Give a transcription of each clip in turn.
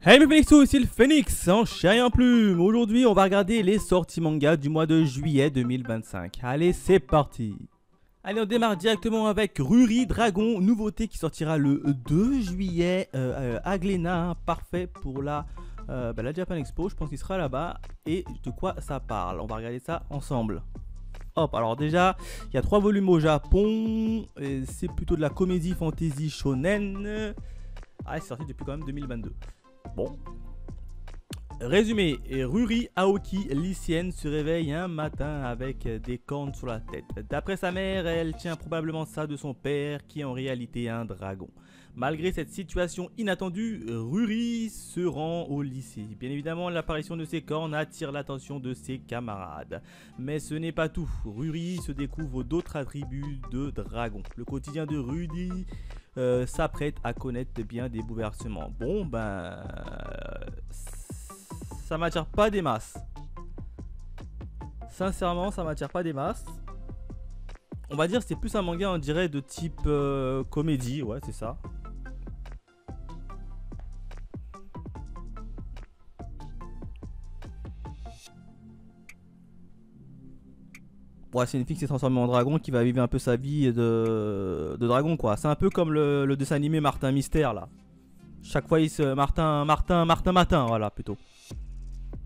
Hey mes Phoenixos, ici le Phoenix en chair et en plume. Aujourd'hui on va regarder les sorties manga du mois de juillet 2025. Allez c'est parti. Allez on démarre directement avec Ruri Dragon, nouveauté qui sortira le 2 juillet à Glénat, parfait pour la Japan Expo, je pense qu'il sera là-bas. Et de quoi ça parle? On va regarder ça ensemble. Hop, alors déjà, il y a 3 volumes au Japon, c'est plutôt de la comédie fantasy shonen. Ah, c'est sorti depuis quand même 2022. Bon. Résumé, Ruri Aoki, lycéenne, se réveille un matin avec des cornes sur la tête. D'après sa mère, elle tient probablement ça de son père, qui est en réalité un dragon. Malgré cette situation inattendue, Ruri se rend au lycée. Bien évidemment, l'apparition de ses cornes attire l'attention de ses camarades. Mais ce n'est pas tout. Ruri se découvre d'autres attributs de dragon. Le quotidien de Rudy s'apprête à connaître bien des bouleversements. Bon, ça m'attire pas des masses. Sincèrement, ça m'attire pas des masses. On va dire c'est plus un manga, on dirait, de type comédie. Ouais, c'est ça. Ouais, c'est une fille qui s'est transformée en dragon qui va vivre un peu sa vie de dragon, quoi. C'est un peu comme le dessin animé Martin Mystère, là. Chaque fois, il se... Martin, voilà, plutôt.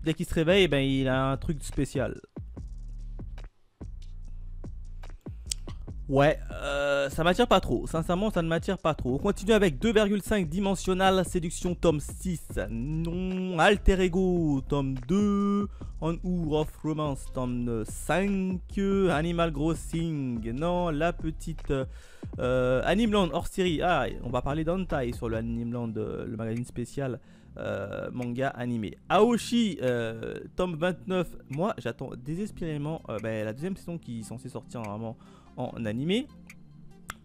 Dès qu'il se réveille, ben, il a un truc spécial. Ouais, ça m'attire pas trop. Sincèrement, ça ne m'attire pas trop. On continue avec 2,5 Dimensional Séduction tome 6. Non, Alter Ego tome 2. On Hour of Romance tome 5. Animal Crossing. Non, la petite Animeland hors série. Ah, on va parler d'Hentai sur le Animeland, le magazine spécial manga animé. Aoshi tome 29. Moi, j'attends désespérément la deuxième saison qui est censée sortir normalement en animé.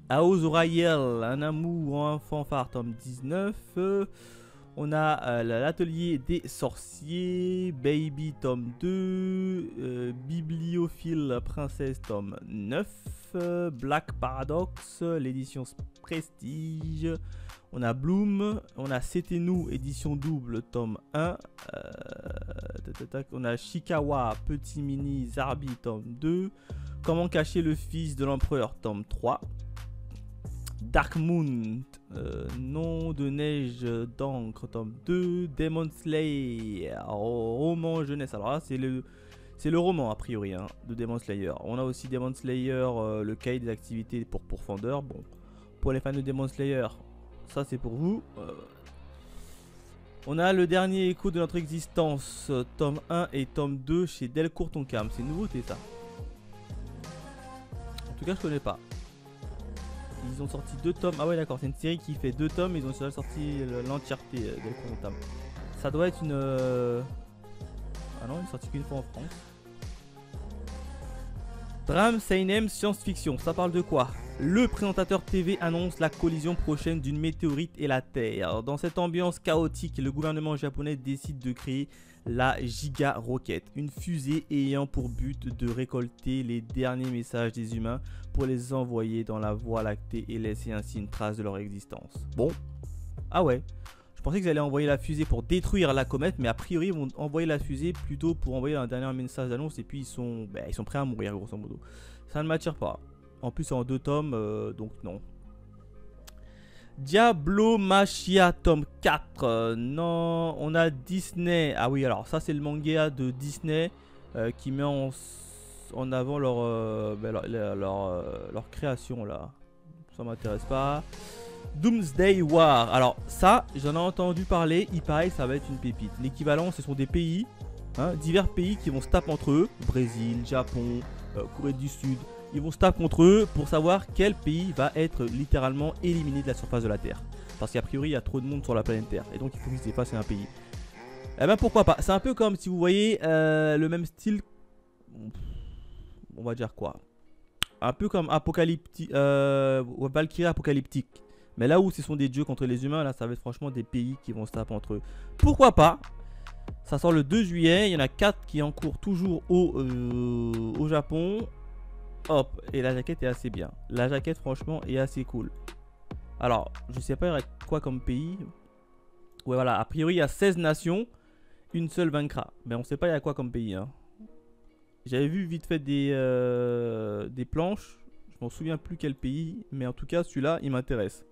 Ao's Royal, un amour en fanfare tome 19. On a l'atelier des sorciers, Baby tome 2, Bibliophile princesse tome 9, Black Paradox, l'édition Prestige. On a Bloom, on a Setenu édition double tome 1. On a Shikawa Petit Mini Zarbi tome 2. Comment cacher le fils de l'empereur tome 3. Dark Moon, Nom de neige d'encre tome 2. Demon Slayer, roman jeunesse. Alors là c'est le roman a priori hein, de Demon Slayer. On a aussi Demon Slayer, le cahier des activités pour pourfendeurs. Bon, pour les fans de Demon Slayer, ça c'est pour vous. On a le dernier écho de notre existence, tome 1 et tome 2 chez Delcourt Tonkam. C'est une nouveauté ça. En tout cas je connais pas. Ils ont sorti 2 tomes. Ah ouais d'accord, c'est une série qui fait 2 tomes. Ils ont sorti l'entièreté Delcourt Tonkam. Ça doit être une... Ah non, il est sorti qu'une fois en France. Drame Seinen science-fiction, ça parle de quoi? Le présentateur TV annonce la collision prochaine d'une météorite et la Terre. Dans cette ambiance chaotique, le gouvernement japonais décide de créer la Giga Rocket, une fusée ayant pour but de récolter les derniers messages des humains pour les envoyer dans la Voie lactée et laisser ainsi une trace de leur existence. Bon, ah ouais. Je pensais qu'ils allaient envoyer la fusée pour détruire la comète, mais a priori ils vont envoyer la fusée plutôt pour envoyer un dernier message d'annonce et puis ils sont prêts à mourir grosso modo. Ça ne m'attire pas. En plus c'est en 2 tomes, donc non. Diablo Machia tome 4. Non, on a Disney. Ah oui alors ça c'est le manga de Disney qui met en avant leur création là. Ça m'intéresse pas. Doomsday War, alors ça j'en ai entendu parler, il paraît que ça va être une pépite. L'équivalent ce sont des pays, hein, divers pays qui vont se taper entre eux, Brésil, Japon, Corée du Sud, ils vont se taper entre eux pour savoir quel pays va être littéralement éliminé de la surface de la Terre. Parce qu'a priori il y a trop de monde sur la planète Terre et donc il faut qu'ils se dépassent un pays. Eh ben pourquoi pas, c'est un peu comme si vous voyez le même style, on va dire quoi, un peu comme Apocalyptique, Valkyrie Apocalyptique. Mais là où ce sont des dieux contre les humains, là ça va être franchement des pays qui vont se taper entre eux. Pourquoi pas? Ça sort le 2 juillet, il y en a 4 qui en cours toujours au Japon. Hop, et la jaquette est assez bien. La jaquette franchement est assez cool. Alors, je sais pas il y aurait quoi comme pays. Ouais, voilà, a priori il y a 16 nations, une seule vaincra. Mais on sait pas il y a quoi comme pays. Hein. J'avais vu vite fait des planches. Je m'en souviens plus quel pays. Mais en tout cas, celui-là, il m'intéresse.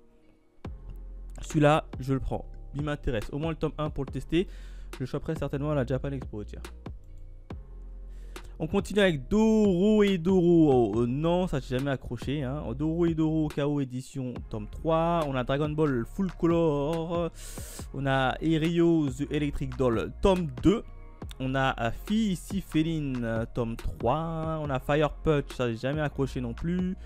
Celui-là, je le prends. Il m'intéresse. Au moins le tome 1 pour le tester. Je le choperai certainement à la Japan Expo. Tiens. On continue avec Dorohedoro. Oh, non, ça j'ai jamais accroché. Hein. Dorohedoro KO édition tome 3. On a Dragon Ball Full Color. On a Erio The Electric Doll tome 2. On a Fille ici Féline tome 3. On a Fire Punch, ça j'ai jamais accroché non plus.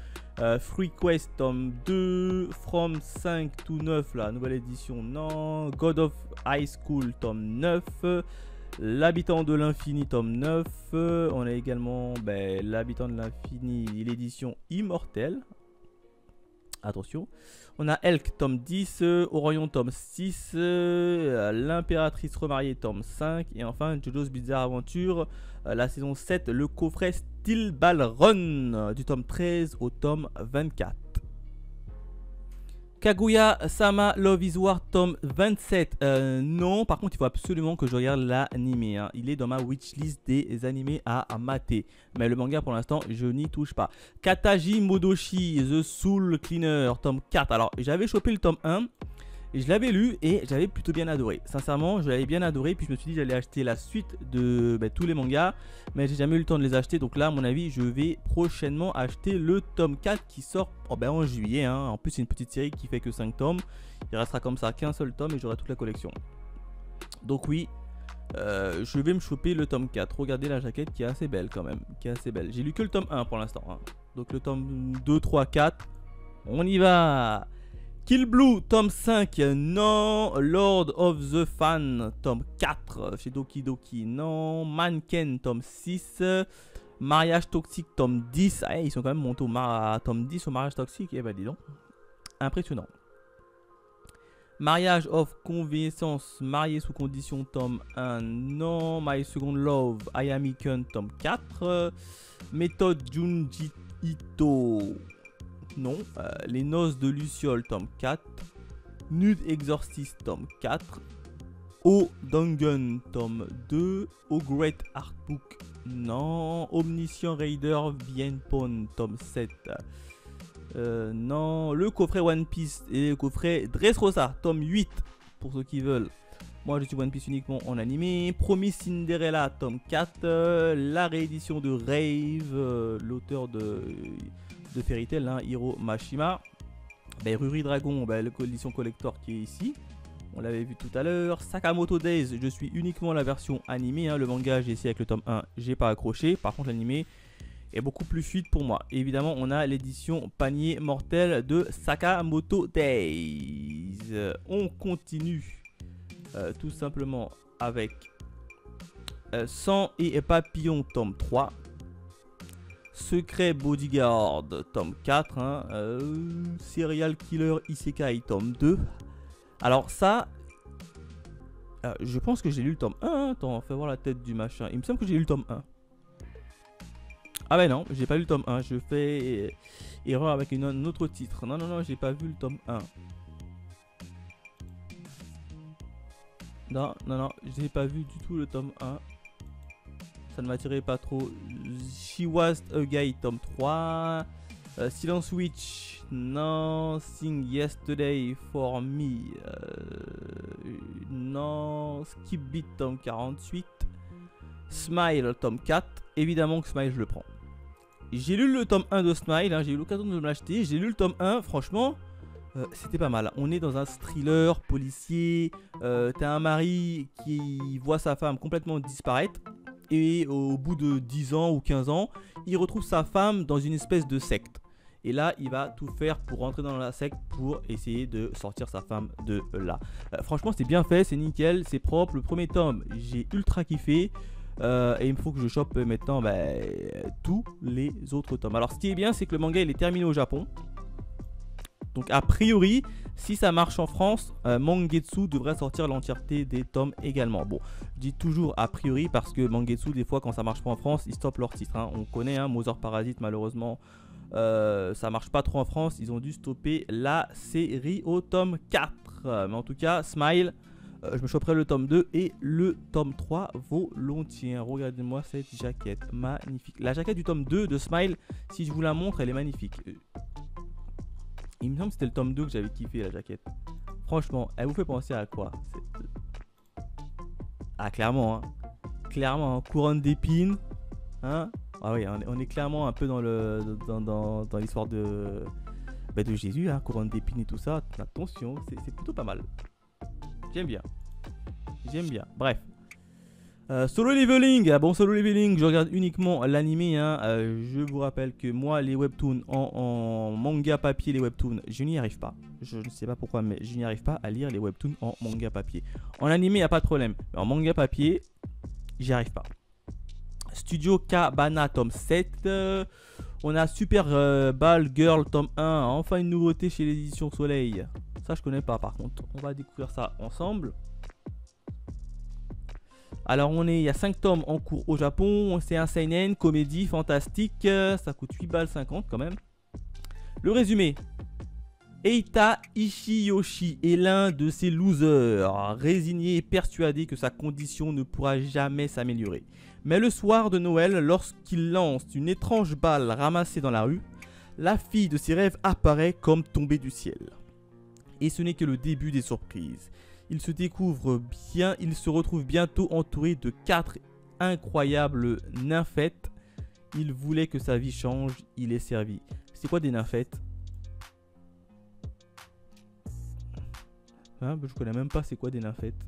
Free Quest tome 2. From 5 to 9, la nouvelle édition, non. God of High School tome 9. L'habitant de l'infini tome 9. On a également l'habitant de l'infini, l'édition immortelle. Attention. On a Elk tome 10, Orion tome 6, l'impératrice remariée tome 5 et enfin JoJo's Bizarre Adventure, la saison 7, le coffret Steel Ball Run du tome 13 au tome 24. Kaguya Sama Love is War tome 27. Non, par contre il faut absolument que je regarde l'animé. Hein. Il est dans ma wishlist des animés à mater. Mais le manga pour l'instant je n'y touche pas. Kataji Modoshi The Soul Cleaner tome 4. Alors j'avais chopé le tome 1. Et je l'avais lu et j'avais plutôt bien adoré. Sincèrement, je l'avais bien adoré. Puis je me suis dit j'allais acheter la suite de tous les mangas. Mais j'ai jamais eu le temps de les acheter. Donc là, à mon avis, je vais prochainement acheter le tome 4 qui sort en juillet. Hein. En plus, c'est une petite série qui fait que 5 tomes. Il restera comme ça qu'un seul tome et j'aurai toute la collection. Donc oui, je vais me choper le tome 4. Regardez la jaquette qui est assez belle quand même. J'ai lu que le tome 1 pour l'instant. Hein. Donc le tome 2, 3, 4. On y va. Kill Blue, tome 5, non. Lord of the Fan, tome 4, chez Doki Doki, non. Manken, tome 6. Mariage Toxique, tome 10. Ah, ils sont quand même montés au tome 10 au mariage toxique. Eh ben dis donc. Impressionnant. Mariage of Convenance, marié sous condition, tome 1, non. My Second Love, Ayamiken, tome 4. Méthode Junji Ito. Non, Les Noces de Luciole, tome 4. Nude Exorcist, tome 4. O Dungeon, tome 2. O Great Artbook, non. Omniscient Raider, Vienpon, tome 7. Non. Le coffret One Piece et le coffret Dressrosa, tome 8. Pour ceux qui veulent. Moi, je suis One Piece uniquement en animé. Promis Cinderella, tome 4. La réédition de Rave, l'auteur de Fairy Tail, hein, Hiro Mashima. Ruri Dragon, l'édition collector qui est ici. On l'avait vu tout à l'heure. Sakamoto Days, je suis uniquement la version animée. Hein. Le manga, j'ai essayé avec le tome 1, j'ai pas accroché. Par contre, l'animé est beaucoup plus fluide pour moi. Et évidemment, on a l'édition panier mortel de Sakamoto Days. On continue tout simplement avec Sang et Papillon, tome 3. Secret Bodyguard, tome 4. Hein. Serial Killer Isekai, tome 2. Alors ça, je pense que j'ai lu le tome 1. Hein. Attends, fais voir la tête du machin. Il me semble que j'ai lu le tome 1. Ah ben non, j'ai pas lu le tome 1. Je fais erreur avec un autre titre. Non, non, non, j'ai pas vu le tome 1. Non, non, non, j'ai pas vu du tout le tome 1. Ça ne m'attirait pas trop. She Was a Guy, tome 3. Silence Witch, non. Sing Yesterday for Me, non. Skip Beat, tome 48. Smile, tome 4. Évidemment que Smile, je le prends. J'ai lu le tome 1 de Smile, hein, j'ai eu l'occasion de me l'acheter. J'ai lu le tome 1, franchement, c'était pas mal. On est dans un thriller policier. T'as un mari qui voit sa femme complètement disparaître. Et au bout de 10 ans ou 15 ans, il retrouve sa femme dans une espèce de secte. Et là, il va tout faire pour rentrer dans la secte pour essayer de sortir sa femme de là. Franchement, c'est bien fait, c'est nickel, c'est propre. Le premier tome, j'ai ultra kiffé. Et il me faut que je chope maintenant tous les autres tomes. Alors, ce qui est bien, c'est que le manga, il est terminé au Japon. Donc a priori, si ça marche en France, Mangetsu devrait sortir l'entièreté des tomes également. Bon, je dis toujours a priori parce que Mangetsu, des fois quand ça marche pas en France, ils stoppent leur titre. Hein. On connaît, hein, Mother Parasite malheureusement, ça marche pas trop en France. Ils ont dû stopper la série au tome 4. Mais en tout cas, Smile, je me choperai le tome 2 et le tome 3 volontiers. Regardez-moi cette jaquette, magnifique. La jaquette du tome 2 de Smile, si je vous la montre, elle est magnifique. Il me semble que c'était le tome 2 que j'avais kiffé, la jaquette. Franchement, elle vous fait penser à quoi? Ah, clairement, hein. Clairement, hein. Couronne d'épines. Hein? Ah oui, on est clairement un peu dans l'histoire de Jésus, hein. Couronne d'épines et tout ça. Attention, c'est plutôt pas mal. J'aime bien. J'aime bien. Bref. Solo Leveling. Ah bon, Solo Leveling, je regarde uniquement l'animé. Hein. Je vous rappelle que moi, les webtoons en manga papier, les webtoons, je n'y arrive pas. Je ne sais pas pourquoi, mais je n'y arrive pas à lire les webtoons en manga papier. En animé, il n'y a pas de problème. Mais en manga papier, j'y arrive pas. Studio Kabana, tome 7. On a Super Ball Girl, tome 1. Enfin, une nouveauté chez l'édition Soleil. Ça, je connais pas par contre. On va découvrir ça ensemble. Alors, il y a 5 tomes en cours au Japon. C'est un seinen, comédie, fantastique. Ça coûte 8 balles 50 quand même. Le résumé. Eita Ishiyoshi est l'un de ces losers, résigné et persuadé que sa condition ne pourra jamais s'améliorer. Mais le soir de Noël, lorsqu'il lance une étrange balle ramassée dans la rue, la fille de ses rêves apparaît comme tombée du ciel. Et ce n'est que le début des surprises. Il se retrouve bientôt entouré de 4 incroyables nymphètes. Il voulait que sa vie change, il est servi. C'est quoi des nymphètes? Hein, je connais même pas c'est quoi des nymphètes.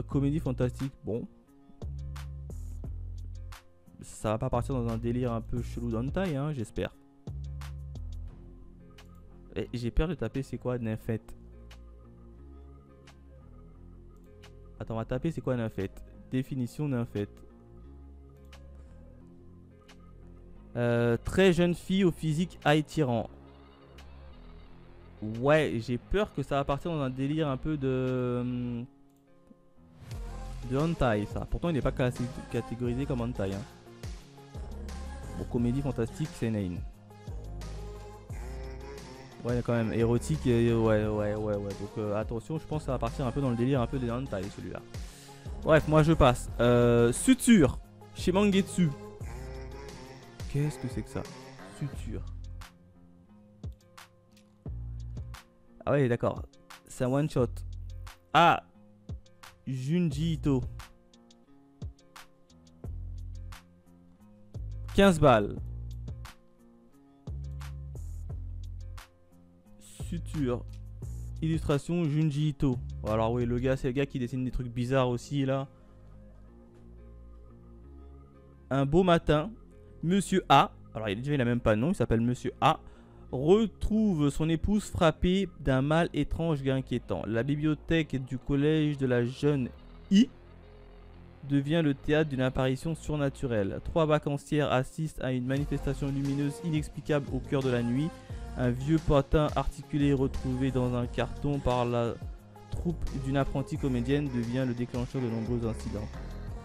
Comédie fantastique, bon. Ça va pas partir dans un délire un peu chelou d'hentai, hein, j'espère. J'ai peur de taper c'est quoi nymphète. Attends, on va taper c'est quoi nymphète. Définition nymphète. Très jeune fille au physique attirant. Ouais, j'ai peur que ça va partir dans un délire un peu de hentai, ça. Pourtant, il n'est pas catégorisé comme hentai. Hein. Bon, comédie fantastique, c'est Nein. Ouais, quand même, érotique, ouais. Donc, attention, je pense que ça va partir un peu dans le délire un peu des hentai, celui-là. Bref, moi, je passe. Suture, chez Mangetsu. Qu'est-ce que c'est que ça? Suture. Ah ouais, d'accord. C'est un one shot. Ah, Junji Ito. 15 balles. Suture. Illustration Junji Ito. Alors oui, le gars, c'est le gars qui dessine des trucs bizarres aussi là. Un beau matin, Monsieur A, alors il n'a même pas de nom, il s'appelle Monsieur A, retrouve son épouse frappée d'un mal étrange et inquiétant. La bibliothèque du collège de la jeune I devient le théâtre d'une apparition surnaturelle. 3 vacancières assistent à une manifestation lumineuse inexplicable au cœur de la nuit. Un vieux patin articulé retrouvé dans un carton par la troupe d'une apprentie comédienne devient le déclencheur de nombreux incidents.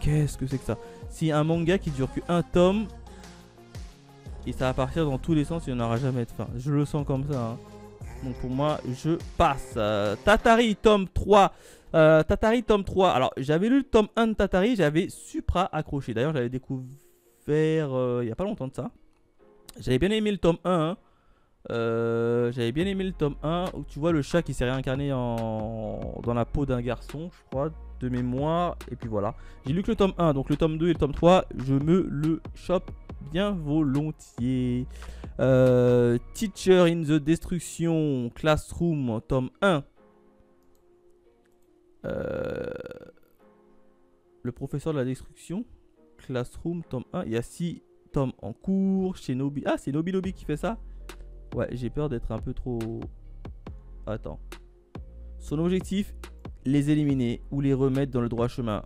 Qu'est-ce que c'est que ça? C'est un manga qui dure qu'un tome. Et ça va partir dans tous les sens, il n'y en aura jamais de fin. Je le sens comme ça. Hein. Donc pour moi, je passe. Tatari, tome 3. Tatari, tome 3. Alors, j'avais lu le tome 1 de Tatari, j'avais supra accroché. D'ailleurs, j'avais découvert il n'y a pas longtemps de ça. J'avais bien aimé le tome 1. Hein. J'avais bien aimé le tome 1 où tu vois le chat qui s'est réincarné dans la peau d'un garçon, je crois, de mémoire. Et puis voilà. J'ai lu que le tome 1, donc le tome 2 et le tome 3, je me le chope bien volontiers. Teacher in the Destruction, Classroom, tome 1. Le professeur de la destruction, Classroom, tome 1. Il y a 6 tomes en cours. Chez Nobi. Ah, c'est Nobi Nobi qui fait ça. Ouais, j'ai peur d'être un peu trop... Attends. Son objectif, les éliminer ou les remettre dans le droit chemin.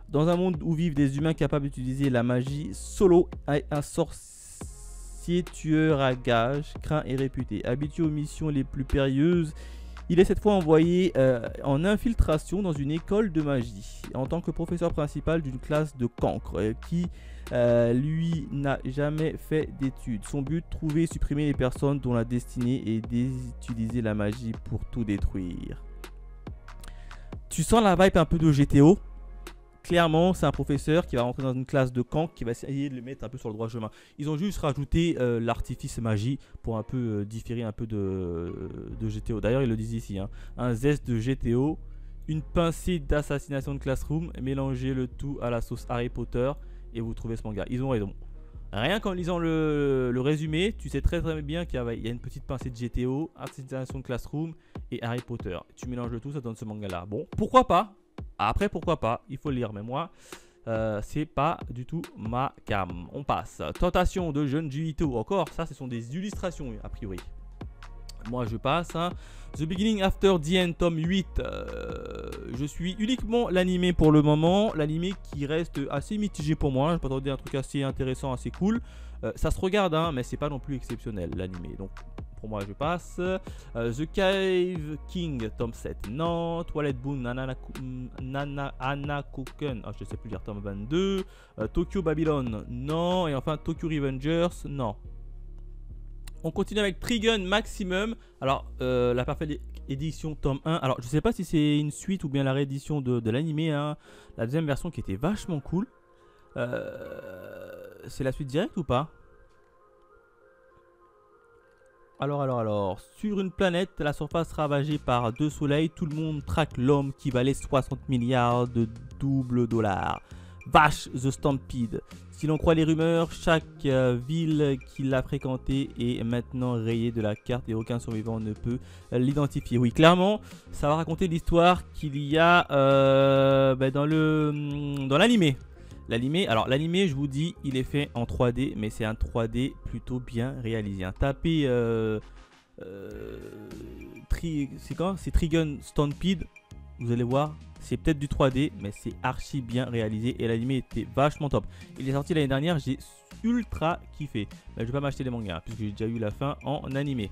Dans un monde où vivent des humains capables d'utiliser la magie, Solo est un sorcier tueur à gages, craint et réputé. Habitué aux missions les plus périlleuses, il est cette fois envoyé en infiltration dans une école de magie, en tant que professeur principal d'une classe de cancres, qui lui n'a jamais fait d'études. Son but, trouver et supprimer les personnes dont la destinée est d'utiliser la magie pour tout détruire. Tu sens la vibe un peu de GTO. Clairement, c'est un professeur qui va rentrer dans une classe de camp qui va essayer de le mettre un peu sur le droit chemin. Ils ont juste rajouté l'artifice magie pour un peu différer un peu de GTO. D'ailleurs, ils le disent ici, hein. Un zeste de GTO, une pincée d'assassination de Classroom, mélangez le tout à la sauce Harry Potter et vous trouvez ce manga. Ils ont raison. Rien qu'en lisant le résumé, tu sais très bien qu'il y a une petite pincée de GTO, assassination de Classroom et Harry Potter. Tu mélanges le tout, ça donne ce manga là. Bon, pourquoi pas? Après, pourquoi pas, il faut le lire, mais moi, c'est pas du tout ma cam. On passe. Tentation de Junji Ito. Encore, ça, ce sont des illustrations, a priori. Moi, je passe. Hein. The Beginning After the End, tome 8. Je suis uniquement l'animé pour le moment. L'animé qui reste assez mitigé pour moi. Je m'attendais à un truc assez intéressant, assez cool. Ça se regarde, hein, mais c'est pas non plus exceptionnel, l'animé. Donc, pour moi, je passe. The Cave King, tome 7. Non. Twilight Boon, Anakoken. Ah, je sais plus lire, tome 22. Tokyo Babylon, non. Et enfin, Tokyo Revengers, non. On continue avec Trigun Maximum. Alors, la parfaite édition tome 1. Alors, je sais pas si c'est une suite ou bien la réédition de l'animé. Hein. La deuxième version qui était vachement cool. C'est la suite directe ou pas? Alors, sur une planète, la surface ravagée par 2 soleils, tout le monde traque l'homme qui valait 60 milliards de double dollars. Vache, The Stampede. Si l'on croit les rumeurs, chaque ville qui l'a fréquenté est maintenant rayée de la carte et aucun survivant ne peut l'identifier. Oui, clairement, ça va raconter l'histoire qu'il y a dans l'animé. Alors l'animé, je vous dis, il est fait en 3D, mais c'est un 3D plutôt bien réalisé. Tapez c'est Trigun Stampede, vous allez voir, c'est peut-être du 3D, mais c'est archi bien réalisé et l'animé était vachement top. Il est sorti l'année dernière, j'ai ultra kiffé. Mais je vais pas m'acheter les mangas, puisque j'ai déjà eu la fin en animé.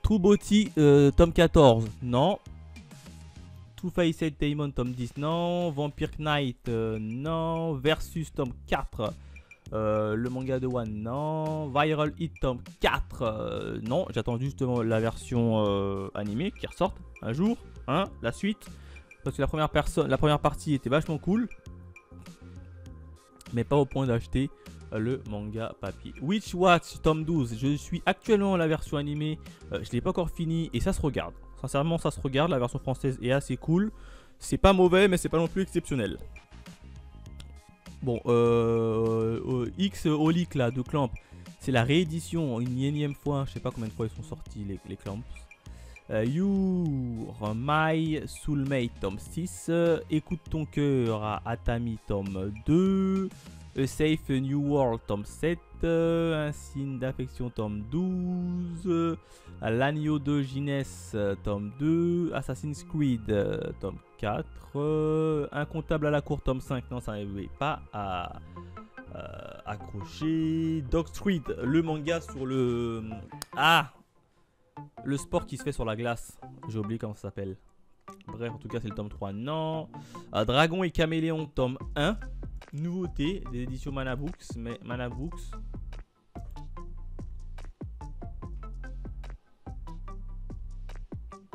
True Beauty, tome 14, non. Two Faced Demon, tome 10, non. Vampire Knight, non. Versus, tome 4. Le manga de One, non. Viral Hit, tome 4, non. J'attends justement la version animée qui ressorte un jour, hein, la suite. Parce que la première partie était vachement cool. Mais pas au point d'acheter le manga papier. Witch Watch, tome 12. Je suis actuellement la version animée. Je ne l'ai pas encore fini et ça se regarde. Sincèrement, ça se regarde. La version française est assez cool. C'est pas mauvais, mais c'est pas non plus exceptionnel. Bon, X Holic là, de Clamp. C'est la réédition une énième fois. Je sais pas combien de fois ils sont sortis les Clamps. You My Soulmate, tome 6. Écoute ton cœur à Atami, tome 2. A Safe New World, tome 7. Un signe d'affection, tome 12. L'agneau de Ginès, tome 2. Assassin's Creed, tome 4. Incontable à la cour, tome 5. Non, ça n'arrivait pas à accrocher. Dog Street, le manga sur le... le sport qui se fait sur la glace. J'ai oublié comment ça s'appelle. Bref, en tout cas, c'est le tome 3. Non. Dragon et Caméléon, tome 1. Nouveauté des éditions Manabooks. Mais Manabooks.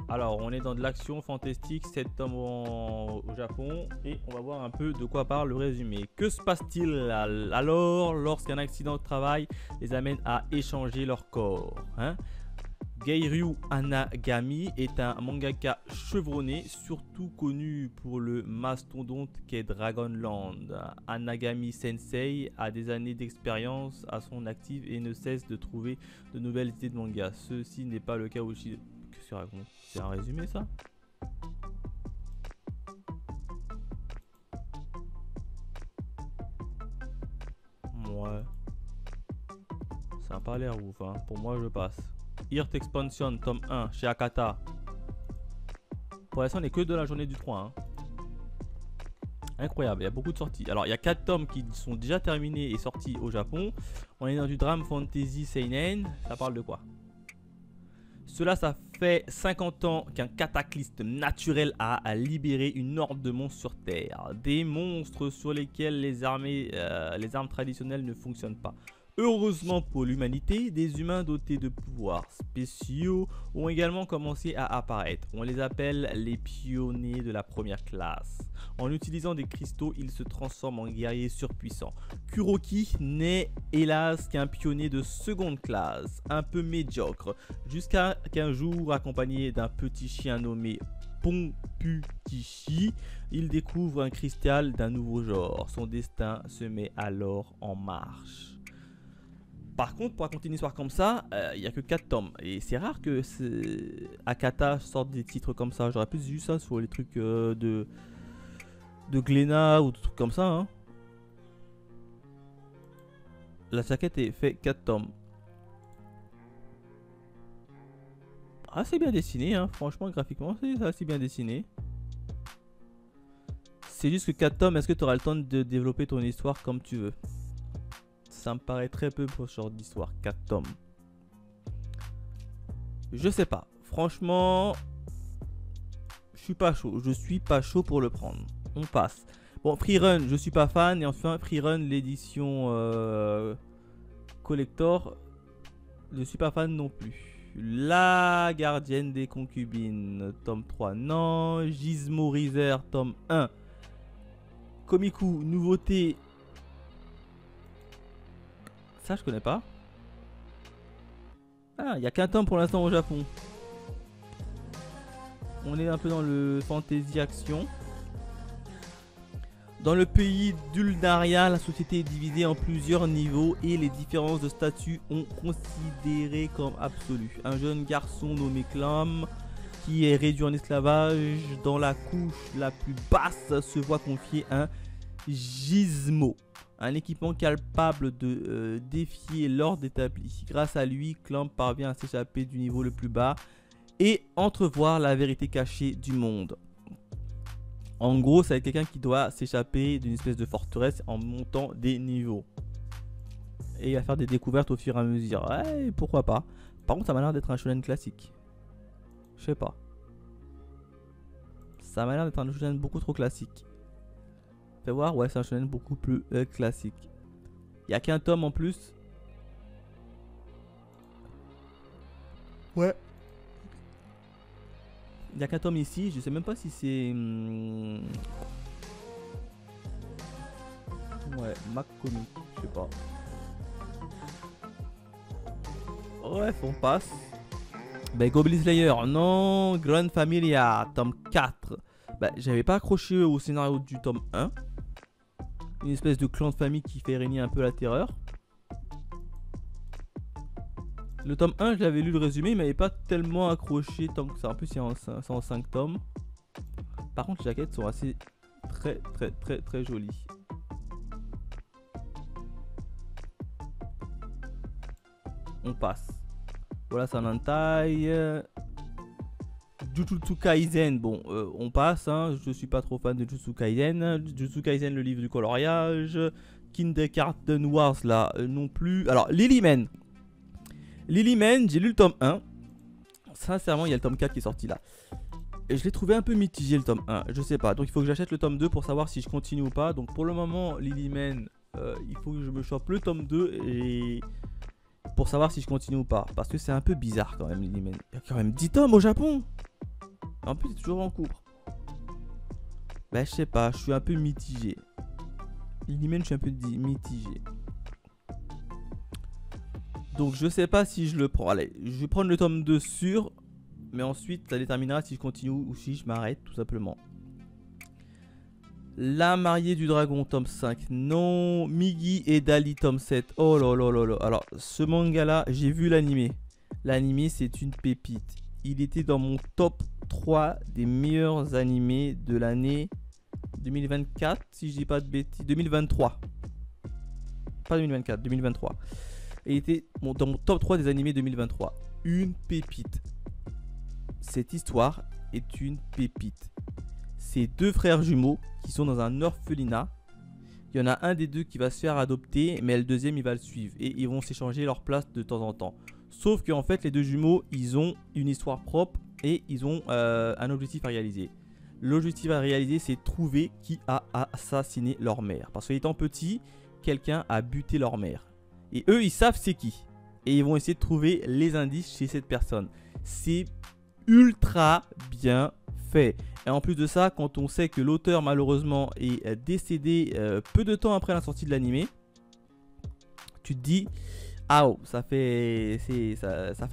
Alors, on est dans de l'action fantastique. 7 tomes au Japon. Et on va voir un peu de quoi parle le résumé. Que se passe-t-il alors lorsqu'un accident de travail les amène à échanger leur corps, hein? Gairyu Anagami est un mangaka chevronné, surtout connu pour le mastodonte qu'est Dragonland. Anagami Sensei a des années d'expérience à son actif et ne cesse de trouver de nouvelles idées de manga. Ceci n'est pas le cas au Chili. Qu'est-ce que ça raconte? C'est un résumé ça? Ouais. Ça n'a pas l'air ouf, hein. Pour moi je passe. Earth Expansion, tome 1, chez Akata. Pour l'instant, on n'est que de la journée du 3. Hein. Incroyable, il y a beaucoup de sorties. Alors, il y a 4 tomes qui sont déjà terminés et sortis au Japon. On est dans du drame fantasy seinen. Ça parle de quoi? Cela, ça fait 50 ans qu'un cataclysme naturel a libéré une horde de monstres sur Terre. Des monstres sur lesquels les armes traditionnelles ne fonctionnent pas. Heureusement pour l'humanité, des humains dotés de pouvoirs spéciaux ont également commencé à apparaître. On les appelle les pionniers de la première classe. En utilisant des cristaux, ils se transforment en guerriers surpuissants. Kuroki n'est hélas qu'un pionnier de seconde classe, un peu médiocre, jusqu'à qu'un jour, accompagné d'un petit chien nommé Pomputichi, il découvre un cristal d'un nouveau genre. Son destin se met alors en marche. Par contre, pour raconter une histoire comme ça, il n'y a que 4 tomes. Et c'est rare que Akata sorte des titres comme ça. J'aurais plus vu ça sur les trucs de Glénat ou des trucs comme ça. Hein. La jaquette est fait 4 tomes. Ah, c'est bien dessiné, hein. Franchement, graphiquement, c'est assez bien dessiné. C'est juste que 4 tomes, est-ce que tu auras le temps de développer ton histoire comme tu veux? Ça me paraît très peu pour ce genre d'histoire, 4 tomes. Je sais pas. Franchement, je suis pas chaud. Je suis pas chaud pour le prendre. On passe. Bon, Freerun, je suis pas fan. Et enfin, Freerun, l'édition collector, je suis pas fan non plus. La gardienne des concubines, tome 3, non. Gizmo Riser, tome 1. Komiku, nouveauté. Ça, je connais pas. Ah, il n'y a qu'un tome pour l'instant au Japon. On est un peu dans le fantasy action. Dans le pays d'Ulnaria, la société est divisée en plusieurs niveaux et les différences de statut ont considéré comme absolues. Un jeune garçon nommé Clam, qui est réduit en esclavage dans la couche la plus basse, se voit confier un gizmo, un équipement capable de défier l'ordre établi. Grâce à lui, Clamp parvient à s'échapper du niveau le plus bas et entrevoir la vérité cachée du monde. En gros, c'est quelqu'un qui doit s'échapper d'une espèce de forteresse en montant des niveaux. Et il va faire des découvertes au fur et à mesure. Ouais, pourquoi pas. Par contre, ça m'a l'air d'être un shonen classique. Je sais pas. Ça m'a l'air d'être un shonen beaucoup trop classique. Fais voir, ouais, c'est un shonen beaucoup plus classique. Il n'y a qu'un tome en plus. Ouais. Il n'y a qu'un tome ici. Je sais même pas si c'est... Ouais, Mac Comic. Je sais pas. Bref, on passe. Ben, Goblin Slayer. Non. Grand Familia. Tome 4. Ben, j'avais pas accroché au scénario du tome 1. Une espèce de clan de famille qui fait régner un peu la terreur. Le tome 1, je l'avais lu le résumé, il m'avait pas tellement accroché tant que ça. En plus, c'est en 5 tomes. Par contre, les jaquettes sont assez très jolies. On passe. Voilà, c'est un hentai. Jujutsu Kaisen, bon, on passe, hein. Je suis pas trop fan de Jujutsu Kaisen. Jujutsu Kaisen, le livre du coloriage. Kindergarten Wars, là, non plus. Alors, Lilyman. Lilyman, j'ai lu le tome 1. Sincèrement, il y a le tome 4 qui est sorti là. Et je l'ai trouvé un peu mitigé le tome 1, je sais pas. Donc il faut que j'achète le tome 2 pour savoir si je continue ou pas. Donc pour le moment, Lilyman, il faut que je me chope le tome 2 et... pour savoir si je continue ou pas. Parce que c'est un peu bizarre quand même, Lilyman. Il y a quand même 10 tomes au Japon. En plus, c'est toujours en cours. Bah, je sais pas, je suis un peu mitigé. Lilyman, je suis un peu mitigé. Donc, je sais pas si je le prends. Allez, je vais prendre le tome 2 sûr. Mais ensuite, ça déterminera si je continue ou si je m'arrête, tout simplement. La mariée du dragon, tome 5. Non. Migi et Dali, tome 7. Oh là là là là. Alors, ce manga-là, j'ai vu l'animé. L'animé, c'est une pépite. Il était dans mon top 3 des meilleurs animés de l'année 2024, si je dis pas de bêtises. 2023. Pas 2024, 2023. Et il était dans mon top 3 des animés 2023. Une pépite. Cette histoire est une pépite. C'est deux frères jumeaux qui sont dans un orphelinat. Il y en a un des deux qui va se faire adopter, mais le deuxième il va le suivre. Et ils vont s'échanger leur place de temps en temps. Sauf qu'en fait les deux jumeaux, ils ont une histoire propre et ils ont un objectif à réaliser. L'objectif à réaliser, c'est trouver qui a assassiné leur mère. Parce qu'étant petit, quelqu'un a buté leur mère. Et eux, ils savent c'est qui. Et ils vont essayer de trouver les indices chez cette personne. C'est ultra bien fait. Et en plus de ça, quand on sait que l'auteur malheureusement est décédé peu de temps après la sortie de l'animé, tu te dis, ah oh, ça fait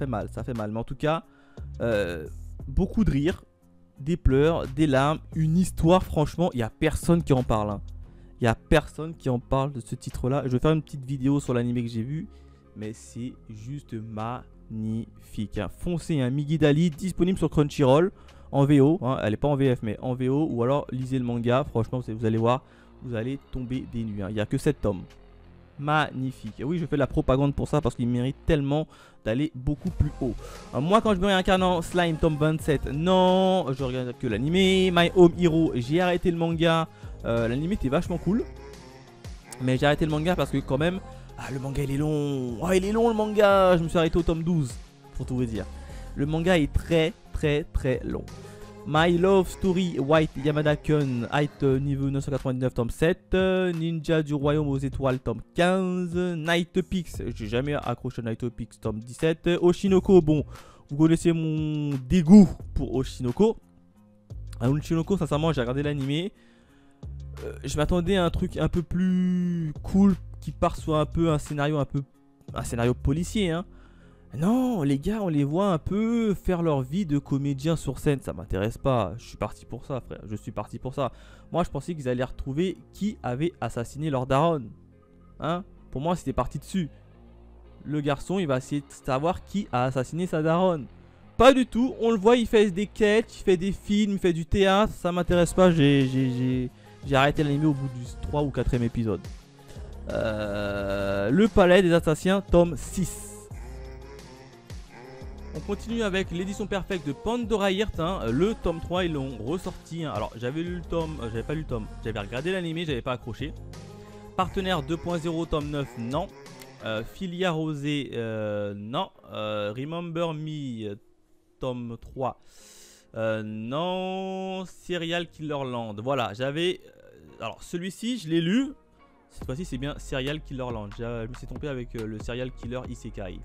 mal, ça fait mal. Mais en tout cas, beaucoup de rires, des pleurs, des larmes, une histoire, franchement, il n'y a personne qui en parle. Hein. Il n'y a personne qui en parle de ce titre-là. Je vais faire une petite vidéo sur l'animé que j'ai vu, mais c'est juste magnifique. Hein. Foncez, un Migi Dali disponible sur Crunchyroll en VO. Hein. Elle n'est pas en VF, mais en VO. Ou alors lisez le manga. Franchement, vous allez voir, vous allez tomber des nues. Hein. Il n'y a que 7 tomes. Magnifique. Et oui, je fais de la propagande pour ça parce qu'il mérite tellement d'aller beaucoup plus haut. Moi, quand je me réincarne en Slime, tome 27, non, je regarde que l'animé. My Home Hero, j'ai arrêté le manga. L'animé était vachement cool. Mais j'ai arrêté le manga parce que quand même, le manga il est long. Oh, il est long le manga. Je me suis arrêté au tome 12, pour tout vous dire. Le manga est très long. My Love Story White Yamada-kun, height niveau 999 tome 7, Ninja du Royaume aux Étoiles tome 15, Night Pix, j'ai jamais accroché Night Pix tome 17, Oshinoko, bon, vous connaissez mon dégoût pour Oshinoko. Oshinoko, sincèrement, j'ai regardé l'animé, je m'attendais à un truc un peu plus cool qui part sur un scénario policier, hein. Non, les gars, on les voit un peu faire leur vie de comédien sur scène. Ça m'intéresse pas. Je suis parti pour ça, frère. Je suis parti pour ça. Moi, je pensais qu'ils allaient retrouver qui avait assassiné leur daronne. Hein? Pour moi, c'était parti dessus. Le garçon, il va essayer de savoir qui a assassiné sa daronne. Pas du tout. On le voit, il fait des sketchs, il fait des films, il fait du théâtre. Ça m'intéresse pas. J'ai arrêté l'anime au bout du 3 ou 4e épisode. Le Palais des Assassins, tome 6. On continue avec l'édition perfecte de Pandora Heart, hein. Le tome 3, ils l'ont ressorti. Hein. Alors, j'avais lu le tome, j'avais pas lu le tome, j'avais regardé l'animé, j'avais pas accroché. Partenaire 2.0, tome 9, non. Filia Rosé, non. Remember Me, tome 3, non. Serial Killer Land, voilà, j'avais. Alors, celui-ci, je l'ai lu. Cette fois-ci, c'est bien Serial Killer Land. Je me suis trompé avec le Serial Killer Isekai.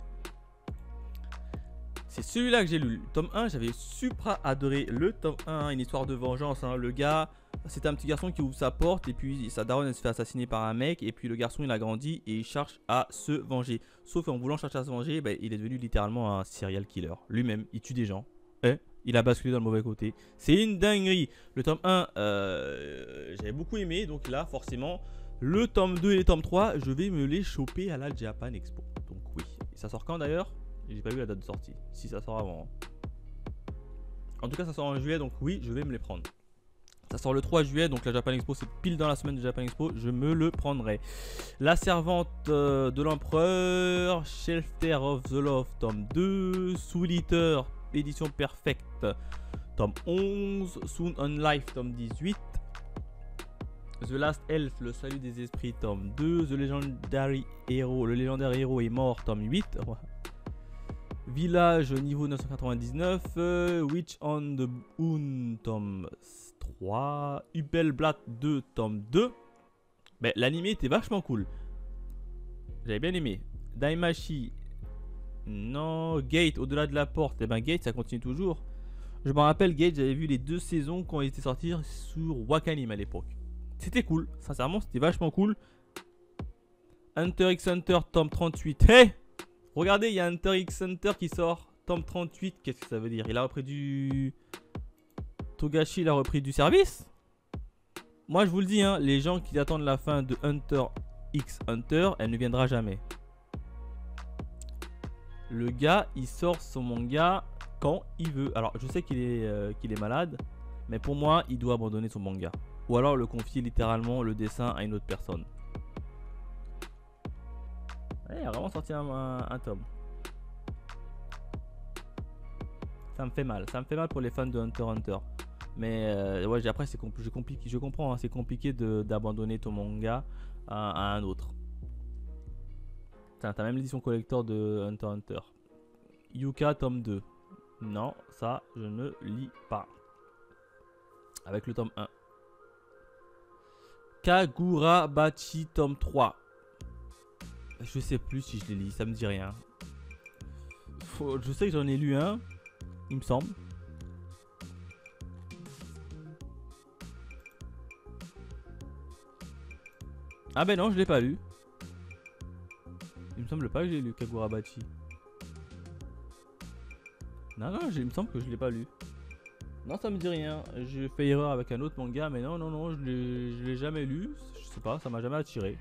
C'est celui-là que j'ai lu. Le tome 1, j'avais super adoré le tome 1, une histoire de vengeance. Hein. Le gars, c'était un petit garçon qui ouvre sa porte et puis sa daronne elle se fait assassiner par un mec. Et puis le garçon il a grandi et il cherche à se venger. Sauf en voulant chercher à se venger, bah, il est devenu littéralement un serial killer. Lui-même, il tue des gens. Et il a basculé dans le mauvais côté. C'est une dinguerie. Le tome 1, j'avais beaucoup aimé. Donc là, forcément, le tome 2 et le tome 3, je vais me les choper à la Japan Expo. Donc oui. Et ça sort quand d'ailleurs ? J'ai pas vu la date de sortie, si ça sort avant. En tout cas, ça sort en juillet, donc oui, je vais me les prendre. Ça sort le 3 juillet, donc la Japan Expo, c'est pile dans la semaine de Japan Expo, je me le prendrai. La Servante de l'Empereur, Shelter of the Love, tome 2, Soul Eater, édition perfecte, tome 11, Soon on Life, tome 18. The Last Elf, le salut des esprits, tome 2, The Legendary Hero, le légendaire héros est mort, tome 8. Village niveau 999, Witch on the Moon, tome 3, Hubelblatt 2, tome 2. Ben, l'animé était vachement cool. J'avais bien aimé. Daimachi, non. Gate, au-delà de la porte. Et ben Gate, ça continue toujours. Je me rappelle, Gate, j'avais vu les 2 saisons quand il était sorti sur Wakanim à l'époque. C'était cool, sincèrement, c'était vachement cool. Hunter x Hunter, tome 38. Hey! Regardez, il y a Hunter x Hunter qui sort, tome 38, qu'est-ce que ça veut dire? Il a repris du... Togashi, il a repris du service? Moi, je vous le dis, hein, les gens qui attendent la fin de Hunter x Hunter, elle ne viendra jamais. Le gars, il sort son manga quand il veut. Alors, je sais qu'il est malade, mais pour moi, il doit abandonner son manga. Ou alors le confier littéralement le dessin à une autre personne. Ouais, il a vraiment sorti un tome. Ça me fait mal. Ça me fait mal pour les fans de Hunter x Hunter. Mais ouais, après, je comprends. Hein, c'est compliqué d'abandonner ton manga à un autre. T'as même l'édition collector de Hunter x Hunter. Yuka tome 2. Non, ça, je ne lis pas. Avec le tome 1. Kagurabachi tome 3. Je sais plus si je les lis, ça me dit rien. Je sais que j'en ai lu un, il me semble. Ah ben non, je l'ai pas lu. Il me semble pas que j'ai lu Kagurabachi. Non, non, il me semble que je l'ai pas lu. Non, ça me dit rien. J'ai fait erreur avec un autre manga, mais non, non, non, je l'ai jamais lu. Je sais pas, ça m'a jamais attiré.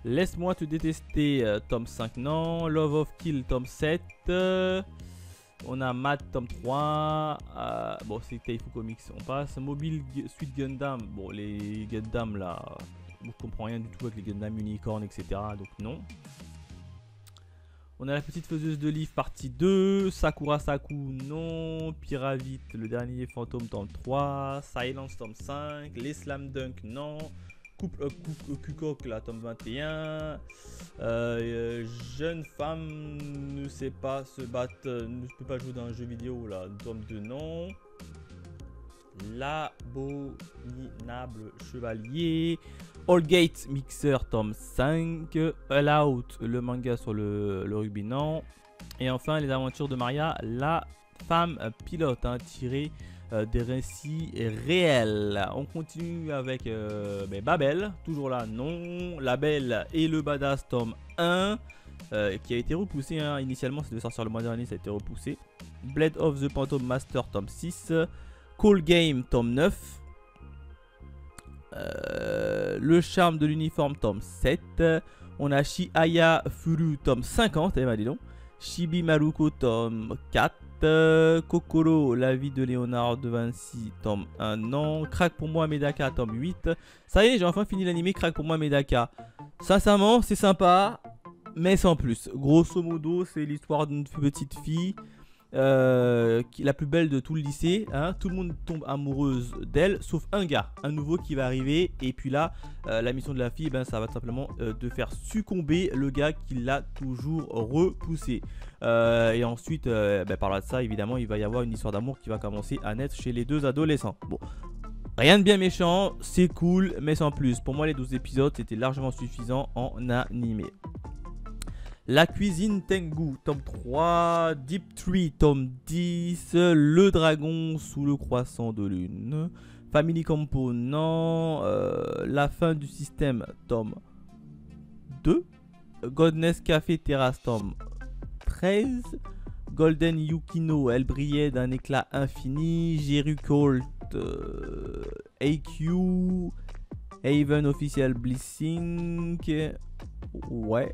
Laisse-moi te détester, tome 5, non. Love of Kill, tome 7. On a Mad, tome 3. Bon, c'est Taifu Comics, on passe. Mobile Suit Gundam. Bon, les Gundam là, on ne comprend rien du tout avec les Gundam Unicorn, etc. Donc, non. On a la petite faiseuse de livres partie 2, Sakura Saku non, Pyravite le dernier fantôme tome 3, Silence tome 5, les Slam Dunk non, Couple Kukok la tome 21, Jeune femme ne sait pas se battre, ne peut pas jouer dans un jeu vidéo là, tome 2 non, L'abominable chevalier, All Gate Mixer tome 5, All Out le manga sur le rugby non, et enfin les aventures de Maria, la femme pilote tiré des récits réels. On continue avec Babel, toujours là non, La Belle et le Badass tome 1 qui a été repoussé initialement, ça devait sortir le mois dernier, ça a été repoussé. Blade of the Phantom Master tome 6, Call Game tome 9, Le Charme de l'Uniforme tome 7, on a Shiaya Furu tome 50, eh ben dis donc. Chibi Maruko tome 4, Kokoro la vie de Léonard de Vinci tome 1 non, Crack pour moi Medaka tome 8. Ça y est, j'ai enfin fini l'animé Crack pour moi Medaka. Sincèrement c'est sympa mais sans plus. Grosso modo c'est l'histoire d'une petite fille qui est la plus belle de tout le lycée, tout le monde tombe amoureuse d'elle sauf un gars, un nouveau qui va arriver, et puis là la mission de la fille, ça va tout simplement de faire succomber le gars qui l'a toujours repoussé, et ensuite par là de ça évidemment il va y avoir une histoire d'amour qui va commencer à naître chez les deux adolescents. Bon, rien de bien méchant, c'est cool mais sans plus. Pour moi les 12 épisodes c'était largement suffisant en animé. La cuisine Tengu, tome 3, Deep Tree, tome 10, Le dragon sous le croissant de lune, Family Component, La fin du système, tome 2, Godness Café Terrace, tome 13, Golden Yukino, elle brillait d'un éclat infini, Jeru Colt, AQ, Haven Official Blissing, ouais.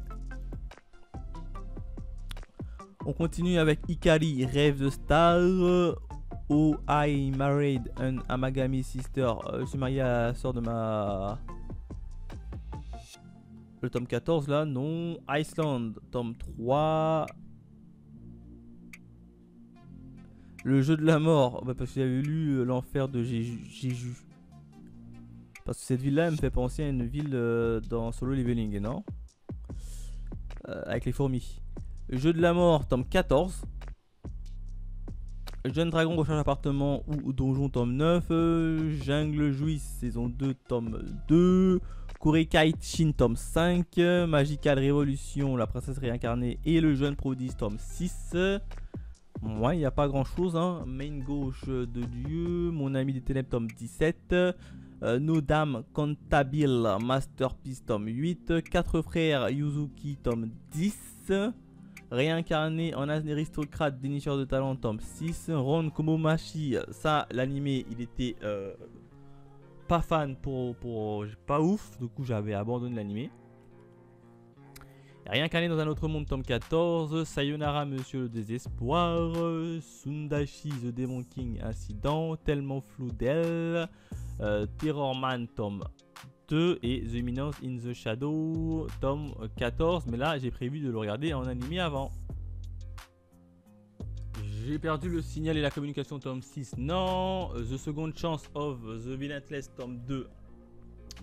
On continue avec Ikari, Rêve de Star. Oh, I Married an Amagami Sister. Je suis marié à la soeur de ma... Le tome 14 là, non. Iceland, tome 3. Le jeu de la mort, parce que j'avais lu l'enfer de Jeju. Parce que cette ville là, elle me fait penser à une ville dans Solo Leveling, non, avec les fourmis. Jeu de la mort, tome 14. Jeune dragon recherche appartement ou donjon, tome 9. Jungle Jouisse, saison 2, tome 2. Kurekai Shin, tome 5. Magical Révolution, la princesse réincarnée et le jeune prodige, tome 6. Ouais, il n'y a pas grand chose. Main gauche de Dieu, Mon ami des ténèbres, tome 17. Nos dames Cantabile, Masterpiece, tome 8. 4 frères Yuzuki, tome 10. Réincarné en aristocrate dénicheur de talent, tome 6. Ron Komomachi, ça l'animé il était pas fan pas ouf, du coup j'avais abandonné l'animé. Réincarné dans un autre monde, tome 14. Sayonara Monsieur le désespoir, Sundashi The Demon King incident, Tellement flou d'elle, Terrorman tome 2 et The Eminence in the Shadow tome 14, mais là j'ai prévu de le regarder en animé avant. J'ai perdu le signal et la communication tome 6, non. The Second Chance of the Villainless tome 2,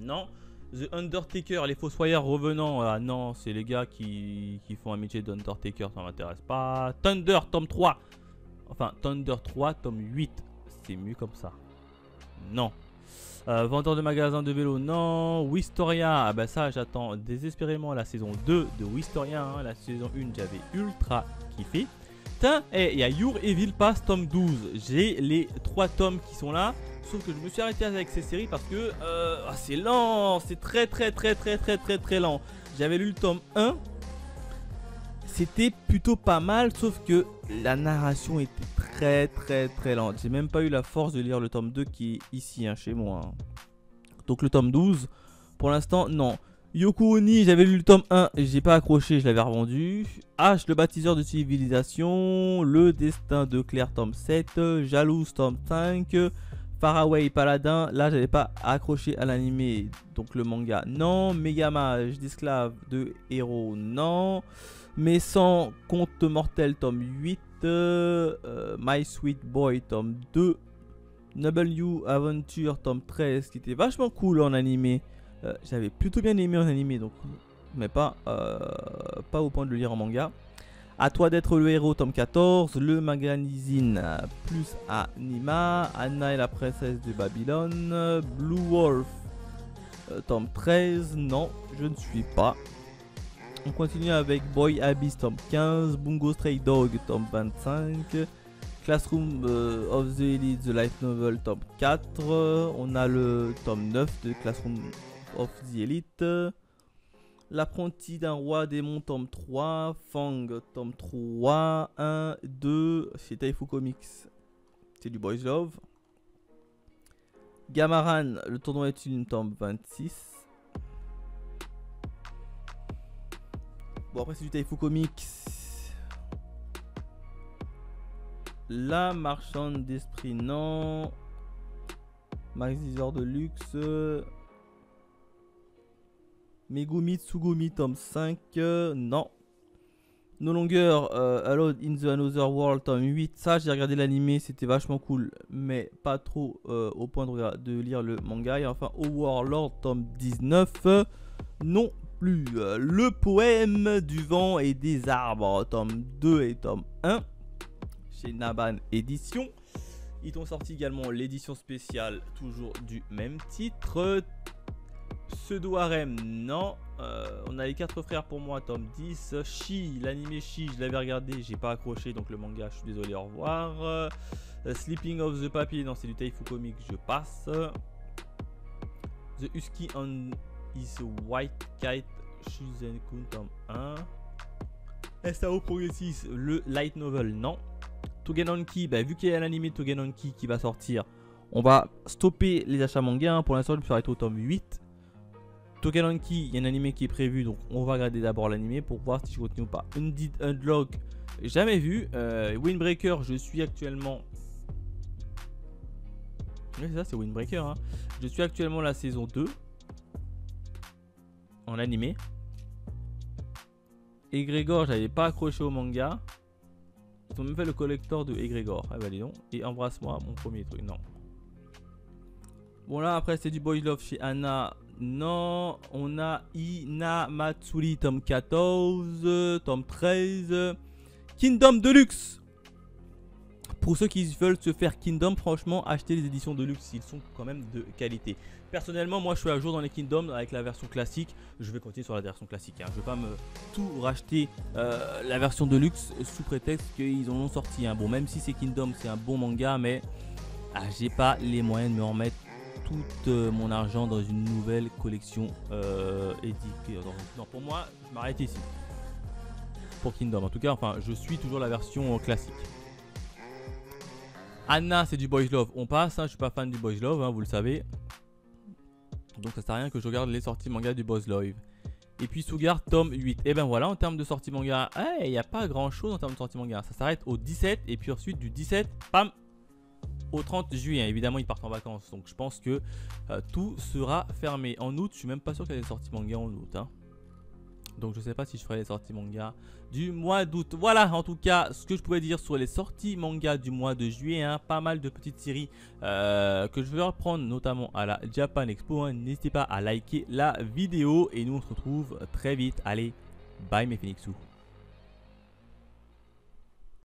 non. The Undertaker, les Fossoyeurs revenant, non, c'est les gars qui font un métier d'Undertaker, ça m'intéresse pas. Thunder tome 3, enfin Thunder 3 tome 8, c'est mieux comme ça, non. Vendeur de magasin de vélo, non. Wistoria, ah bah ça j'attends désespérément la saison 2 de Wistoria. Hein. La saison 1 j'avais ultra kiffé. Tiens, et il y a Your Evil Pass tome 12. J'ai les 3 tomes qui sont là. Sauf que je me suis arrêté avec ces séries parce que c'est lent. C'est très lent. J'avais lu le tome 1. C'était plutôt pas mal, sauf que la narration était très lente. J'ai même pas eu la force de lire le tome 2 qui est ici, hein, chez moi. Hein. Donc le tome 12, pour l'instant, non. Yoko Oni, j'avais lu le tome 1, j'ai pas accroché, je l'avais revendu. H, le baptiseur de civilisation. Le destin de Claire, tome 7. Jalouse, tome 5. Faraway Paladin, là j'avais pas accroché à l'animé, donc le manga, non. Megamage d'esclaves de héros, non. Mais sans compte mortel, tome 8. My Sweet Boy, tome 2. Noble You Aventure, tome 13, qui était vachement cool en animé. J'avais plutôt bien aimé en animé, donc, mais pas au point de le lire en manga. À toi d'être le héros, tome 14. Le magazine plus Anima. Anna et la princesse de Babylone. Blue Wolf, tome 13. Non, je ne suis pas. On continue avec Boy Abyss, tome 15. Bungo Stray Dog, tome 25. Classroom of the Elite, The Light Novel, tome 4. On a le tome 9 de Classroom of the Elite. L'apprenti d'un roi démon, tome 3. Fang, tome 3. 1, 2. C'est Taifu Comics. C'est du Boys Love. Gamaran, le tournoi est une, tome 26. Bon, après, c'est du Taifu Comics. La marchande d'esprit, non. Max Deezer de luxe. Megumi Tsugumi, tome 5, non. No Longer, Alone in the Another World, tome 8. Ça, j'ai regardé l'animé, c'était vachement cool, mais pas trop au point de lire le manga. Et enfin, Overlord, tome 19, non plus. Le poème du vent et des arbres, tome 2 et tome 1, chez Naban Édition. Ils ont sorti également l'édition spéciale, toujours du même titre. Pseudo Harem, non. On a les 4 frères pour moi, tome 10. Shi, l'animé Shi, je l'avais regardé, j'ai pas accroché, donc le manga, je suis désolé, au revoir. Sleeping of the Papier, non, c'est du Taifu Comics, je passe. The Husky on his White Kite, Shizen-kun, tome 1. SAO Progressis, le Light Novel, non. Togenonki, bah, vu qu'il y a l'animé Togenonki qui va sortir, on va stopper les achats manga. Hein. Pour l'instant, je me suis arrêté au tome 8. Togenonki, il y a un animé qui est prévu, donc on va regarder d'abord l'animé pour voir si je continue ou pas. Undead Unlock, jamais vu. Windbreaker, je suis actuellement. Oui, c'est ça, c'est Windbreaker. Hein. Je suis actuellement la saison 2 en animé. Egregor, j'avais pas accroché au manga. Ils ont même fait le collector de Egregor. Ah bah dis donc. Et Embrasse-moi, mon premier truc. Non. Bon là, après, c'est du Boy Love chez Anna. Non. On a Ina Matsuri, tome 14. Tome 13. Kingdom Deluxe. Pour ceux qui veulent se faire Kingdom, franchement, achetez les éditions Deluxe. Ils sont quand même de qualité. Personnellement, moi, je suis à jour dans les Kingdom avec la version classique. Je vais continuer sur la version classique. Hein. Je ne vais pas me tout racheter la version Deluxe sous prétexte qu'ils en ont sorti. Hein. Bon, même si c'est Kingdom, c'est un bon manga, mais j'ai pas les moyens de me remettre tout mon argent dans une nouvelle collection éditée. Non, pour moi, je m'arrête ici. Pour Kingdom, en tout cas, enfin, je suis toujours la version classique. Anna, c'est du Boys Love. On passe, hein, je suis pas fan du Boys Love, hein, vous le savez. Donc ça sert à rien que je regarde les sorties manga du Boys Love. Et puis Sugar, tome 8. Et ben voilà, en termes de sorties manga, il n'y a pas grand chose en termes de sorties manga. Ça s'arrête au 17 et puis ensuite du 17, pam, au 30 juillet. Évidemment, ils partent en vacances. Donc je pense que tout sera fermé. En août, je suis même pas sûr qu'il y ait des sorties manga en août. Hein. Donc je sais pas si je ferai les sorties manga du mois d'août. Voilà en tout cas ce que je pouvais dire sur les sorties manga du mois de juillet. Hein. Pas mal de petites séries que je vais reprendre notamment à la Japan Expo. Hein. N'hésitez pas à liker la vidéo et nous on se retrouve très vite. Allez, bye mes Phoenixous.